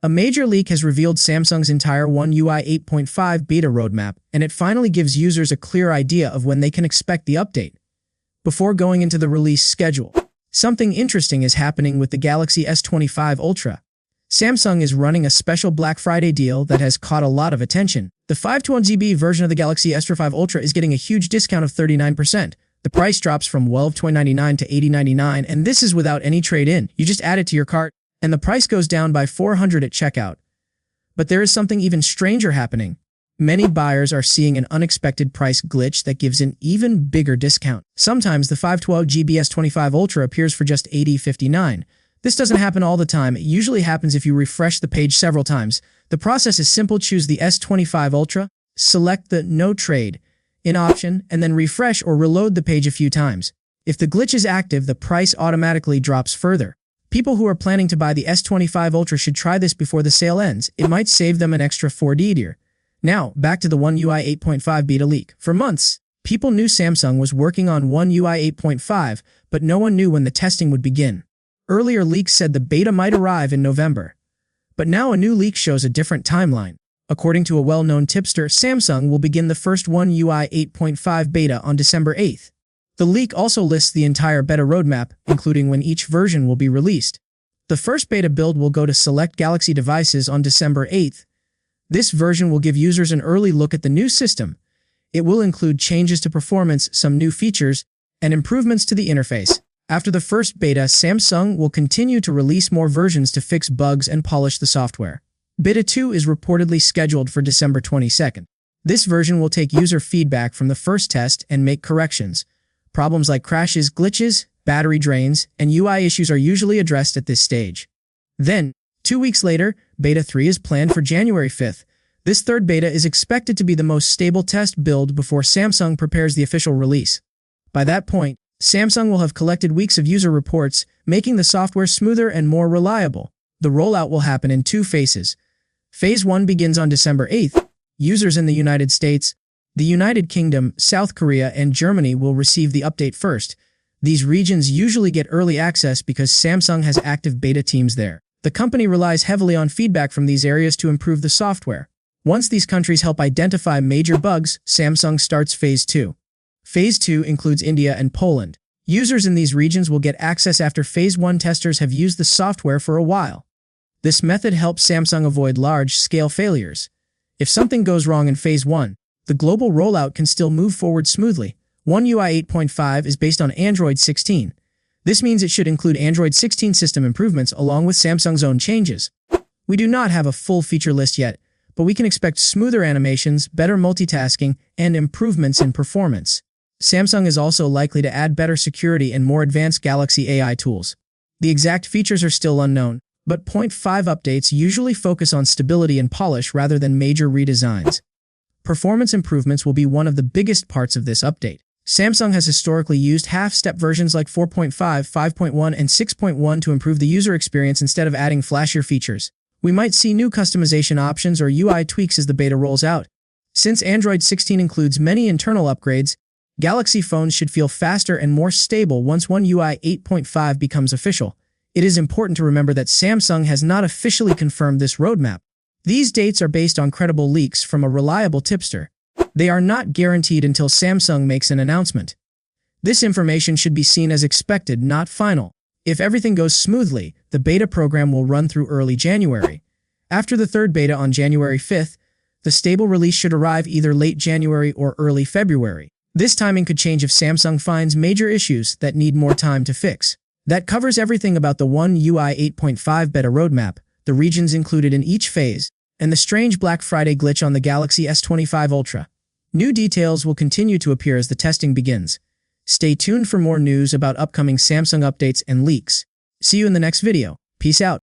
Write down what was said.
A major leak has revealed Samsung's entire One UI 8.5 beta roadmap, and it finally gives users a clear idea of when they can expect the update. Before going into the release schedule, something interesting is happening with the Galaxy S25 Ultra. Samsung is running a special Black Friday deal that has caught a lot of attention. The 512GB version of the Galaxy S25 Ultra is getting a huge discount of 39%. The price drops from $12,299 to $80,99, and this is without any trade-in. You just add it to your cart, and the price goes down by $400 at checkout. But there is something even stranger happening. Many buyers are seeing an unexpected price glitch that gives an even bigger discount. Sometimes the 512GB S25 Ultra appears for just $80.59. This doesn't happen all the time. It usually happens if you refresh the page several times. The process is simple. Choose the S25 Ultra, select the No Trade in option, and then refresh or reload the page a few times. If the glitch is active, the price automatically drops further. People who are planning to buy the S25 Ultra should try this before the sale ends. It might save them an extra $40. Now, back to the One UI 8.5 beta leak. For months, people knew Samsung was working on One UI 8.5, but no one knew when the testing would begin. Earlier leaks said the beta might arrive in November. But now a new leak shows a different timeline. According to a well-known tipster, Samsung will begin the first One UI 8.5 beta on December 8th. The leak also lists the entire beta roadmap, including when each version will be released. The first beta build will go to select Galaxy devices on December 8th. This version will give users an early look at the new system. It will include changes to performance, some new features, and improvements to the interface. After the first beta, Samsung will continue to release more versions to fix bugs and polish the software. Beta 2 is reportedly scheduled for December 22nd. This version will take user feedback from the first test and make corrections. Problems like crashes, glitches, battery drains, and UI issues are usually addressed at this stage. Then, 2 weeks later, Beta 3 is planned for January 5th. This third beta is expected to be the most stable test build before Samsung prepares the official release. By that point, Samsung will have collected weeks of user reports, making the software smoother and more reliable. The rollout will happen in 2 phases. Phase 1 begins on December 8th. Users in the United States, the United Kingdom, South Korea, and Germany will receive the update first. These regions usually get early access because Samsung has active beta teams there. The company relies heavily on feedback from these areas to improve the software. Once these countries help identify major bugs, Samsung starts Phase 2. Phase 2 includes India and Poland. Users in these regions will get access after Phase 1 testers have used the software for a while. This method helps Samsung avoid large-scale failures. If something goes wrong in Phase 1, the global rollout can still move forward smoothly. One UI 8.5 is based on Android 16. This means it should include Android 16 system improvements along with Samsung's own changes. We do not have a full feature list yet, but we can expect smoother animations, better multitasking, and improvements in performance. Samsung is also likely to add better security and more advanced Galaxy AI tools. The exact features are still unknown, but 0.5 updates usually focus on stability and polish rather than major redesigns. Performance improvements will be one of the biggest parts of this update. Samsung has historically used half-step versions like 4.5, 5.1, and 6.1 to improve the user experience instead of adding flashier features. We might see new customization options or UI tweaks as the beta rolls out. Since Android 16 includes many internal upgrades, Galaxy phones should feel faster and more stable once One UI 8.5 becomes official. It is important to remember that Samsung has not officially confirmed this roadmap. These dates are based on credible leaks from a reliable tipster. They are not guaranteed until Samsung makes an announcement. This information should be seen as expected, not final. If everything goes smoothly, the beta program will run through early January. After the third beta on January 5th, the stable release should arrive either late January or early February. This timing could change if Samsung finds major issues that need more time to fix. That covers everything about the One UI 8.5 beta roadmap, the regions included in each phase, and the strange Black Friday glitch on the Galaxy S25 Ultra. New details will continue to appear as the testing begins. Stay tuned for more news about upcoming Samsung updates and leaks. See you in the next video. Peace out.